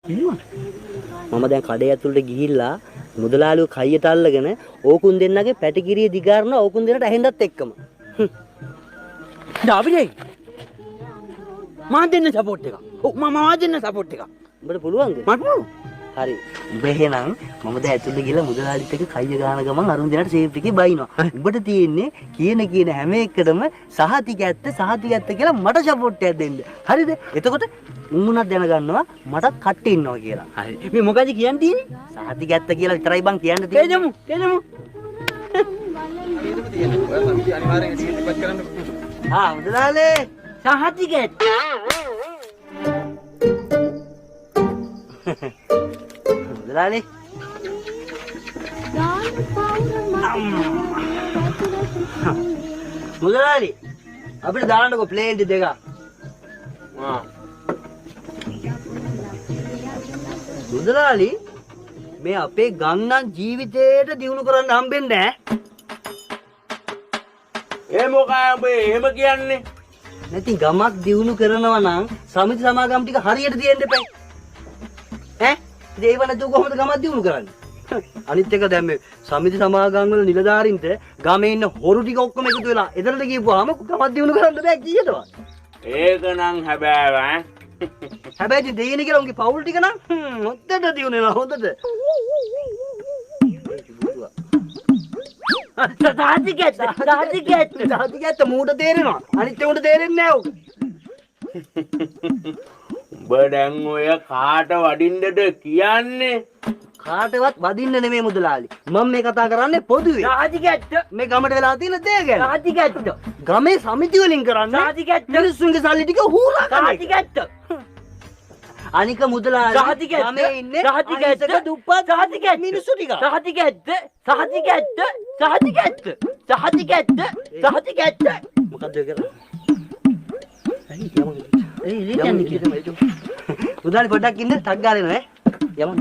මම දැන් කඩේ ඇතුළට ගිහිල්ලා මුදලාලිව කයියට අල්ලගෙන ඕකුන් දෙන්නගේ පැටිකිරිය දිගාරන ඕකුන් දෙන්නට ඇහෙන්දත් එක්කම. ඩාවිඩේ මා දෙන්න සපෝට් එක. ඔව් මම දෙන්න සපෝට් එක. උඹට පුළුවන්ද? මට පුළුවන්. හරි. උඹ එහෙනම් මම දැන් ඇතුළට ගිහලා මුදලාලිත් එක්ක කයිය ගාන ගමන් අරුන් දෙන්නට සේෆ් එකේ බයිනවා. උඹට තියෙන්නේ කියන හැම එකටම සහතික ඇත්ත කියලා මට සපෝට් එකක් දෙන්න. හරිද? එතකොට මුමුණක් දැනගන්නවා මටත් කට්ටි ඉන්නවා කියලා. හරි. මේ මොකද කියන්න තියෙන්නේ? සහතික ඇත්ත කියලා විතරයි බං කියන්න තියෙන්නේ. තේජමු. මුදලාලේ සහතික ඇත්ත. මුදලාලේ මුදලාලි අපිට දාන්නකො ප්ලේට් දෙකක්. මුදලාලි මේ අපේ ගන්නන් ජීවිතේට දියුණු කරන්න හම්බෙන්නේ නැහැ. ඒ මොකයි ඔබ එහෙම කියන්නේ? නැති ගමක් දියුණු කරනවා නම් සමිති සමාගම් ටික හරියට තියෙන්න එපා. ඈ ඒව නැතුව කොහොමද ගමක් දියුණු කරන්නේ? අනිත් එක දැන් මේ සමිති සමාගම් වල නිලධාරීන්ට ගමේ ඉන්න හොරු ටික ඔක්කොම එකතු වෙලා එතනට ගිහුවාම ගමක් දියුණු කරන්න බෑ කීයටවත්. ඒක නම් හැබෑව ඈ. හැබැයි දෙයියනේ කියලා උන්ගේ පවුල් ටික නම් හොද්දට දියුණු වෙනවා හොද්දට. සාතිකැත්ත මූට තේරෙනවා. අනිත් උන්ට තේරෙන්නේ නැහැ උක. උඹ දැන් ඔය කාට වඩින්නද කියන්නේ? කාටවත් වදින්න නෙමෙයි මුදලාලි. මම මේ කතා කරන්නේ පොදුවේ. සාතිකැත්ත. මේ ගමට වෙලා තියෙන දේ ගැන. සාතිකැත්ත. ගමේ සමිති වලින් කරන්නේ. සාතිකැත්ත. මිනිස්සුන්ගේ සල්ලි ටික හූරා ගන්න. සාතිකැත්ත. අනික මුදලාලි සාතිකැත්ත. ගමේ ඉන්නේ සාතිකැත්ත. අහිංසක දුප්පත් සාතිකැත්ත. මිනිස්සු ටික. සාතිකැත්ත. සාතිකැත්ත. සාතිකැත්ත. සාතිකැත්ත. සාතිකැත්ත. මොකද්ද ඒක කරන්නේ? ඒ ඉලියන්නේ මුදලාලි පොඩ්ඩක් ඉන්න ටක් ගාලා එනවා ඈ. යමු